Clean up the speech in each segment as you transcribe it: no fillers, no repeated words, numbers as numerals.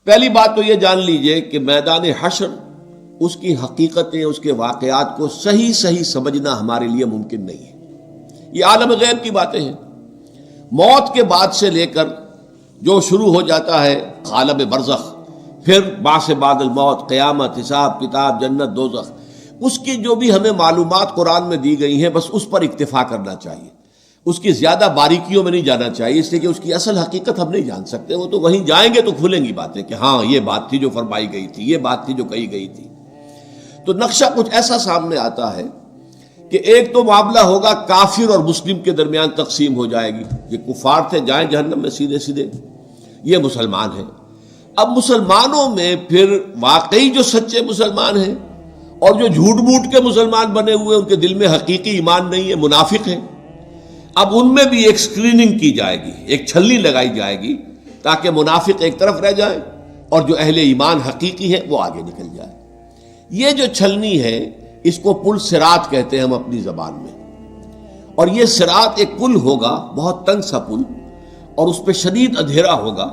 پہلی بات تو یہ جان لیجئے کہ میدان حشر، اس کی حقیقتیں، اس کے واقعات کو صحیح سمجھنا ہمارے لیے ممکن نہیں ہے۔ یہ عالم غیب کی باتیں ہیں۔ موت کے بعد سے لے کر جو شروع ہو جاتا ہے عالم برزخ، پھر بعث بعد الموت، قیامت، حساب کتاب، جنت، دوزخ، اس کی جو بھی ہمیں معلومات قرآن میں دی گئی ہیں بس اس پر اکتفا کرنا چاہیے، اس کی زیادہ باریکیوں میں نہیں جانا چاہیے، اس لیے کہ اس کی اصل حقیقت ہم نہیں جان سکتے۔ وہ تو وہیں جائیں گے تو کھلیں گی باتیں کہ ہاں یہ بات تھی جو فرمائی گئی تھی، یہ بات تھی جو کہی گئی تھی۔ تو نقشہ کچھ ایسا سامنے آتا ہے کہ ایک تو معاملہ ہوگا کافر اور مسلم کے درمیان تقسیم ہو جائے گی، یہ کفار تھے جائیں جہنم میں سیدھے سیدھے، یہ مسلمان ہیں۔ اب مسلمانوں میں پھر واقعی جو سچے مسلمان ہیں اور جو جھوٹ موٹ کے مسلمان بنے ہوئے، ان کے دل میں حقیقی ایمان نہیں ہے، منافق ہیں، اب ان میں بھی ایک سکریننگ کی جائے گی، ایک چھلنی لگائی جائے گی تاکہ منافق ایک طرف رہ جائیں اور جو اہل ایمان حقیقی ہے وہ آگے نکل جائے۔ یہ جو چھلنی ہے اس کو پل صراط کہتے ہیں ہم اپنی زبان میں، اور یہ صراط ایک پل ہوگا، بہت تنگ سا پل، اور اس پہ شدید اندھیرا ہوگا،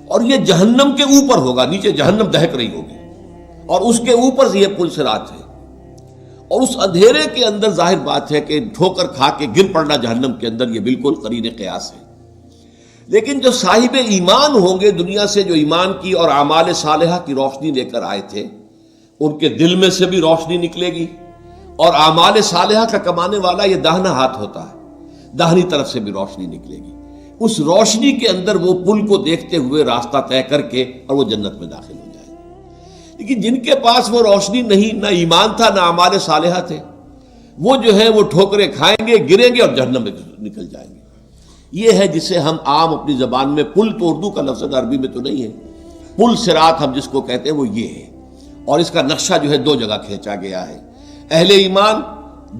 اور یہ جہنم کے اوپر ہوگا، نیچے جہنم دہک رہی ہوگی اور اس کے اوپر سے یہ پل صراط ہے، اور اس اندھیرے کے اندر ظاہر بات ہے کہ ٹھوکر کھا کے گر پڑنا جہنم کے اندر، یہ بالکل قرین قیاس ہے۔ لیکن جو صاحب ایمان ہوں گے دنیا سے، جو ایمان کی اور اعمال صالحہ کی روشنی لے کر آئے تھے، ان کے دل میں سے بھی روشنی نکلے گی، اور اعمال صالحہ کا کمانے والا یہ داہنا ہاتھ ہوتا ہے، داہنی طرف سے بھی روشنی نکلے گی۔ اس روشنی کے اندر وہ پل کو دیکھتے ہوئے راستہ طے کر کے اور وہ جنت میں داخل ہو جائے گا۔ لیکن جن کے پاس وہ روشنی نہیں، نہ ایمان تھا نہ اعمال صالحہ تھے، وہ جو ہے وہ ٹھوکریں کھائیں گے، گریں گے اور جہنم میں نکل جائیں گے۔ یہ ہے جسے ہم عام اپنی زبان میں پل، تو اردو کا لفظ عربی میں تو نہیں ہے، پل صراط ہم جس کو کہتے ہیں وہ یہ ہے، اور اس کا نقشہ جو ہے دو جگہ کھینچا گیا ہے۔ اہل ایمان،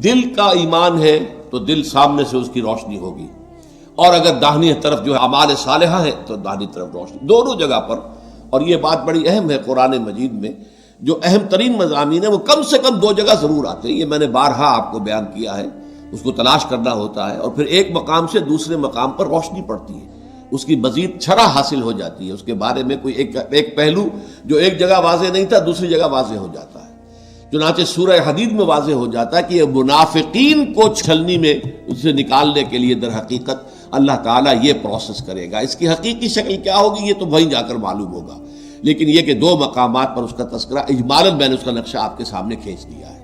دل کا ایمان ہے تو دل سامنے سے اس کی روشنی ہوگی، اور اگر داہنی طرف جو ہے اعمال صالحہ ہے تو داہنی طرف روشنی، دونوں جگہ پر۔ اور یہ بات بڑی اہم ہے، قرآن مجید میں جو اہم ترین مضامین ہیں وہ کم سے کم دو جگہ ضرور آتے ہیں، یہ میں نے بارہا آپ کو بیان کیا ہے، اس کو تلاش کرنا ہوتا ہے، اور پھر ایک مقام سے دوسرے مقام پر روشنی پڑتی ہے، اس کی مزید شرح حاصل ہو جاتی ہے، اس کے بارے میں کوئی ایک پہلو جو ایک جگہ واضح نہیں تھا دوسری جگہ واضح ہو جاتا ہے۔ چنانچہ سورہ حدید میں واضح ہو جاتا ہے کہ یہ منافقین کو چھلنی میں اسے نکالنے کے لیے در حقیقت اللہ تعالیٰ یہ پروسیس کرے گا۔ اس کی حقیقی شکل کیا ہوگی یہ تو وہیں جا کر معلوم ہوگا، لیکن یہ کہ دو مقامات پر اس کا تذکرہ اجمالاً میں نے اس کا نقشہ آپ کے سامنے کھینچ دیا ہے۔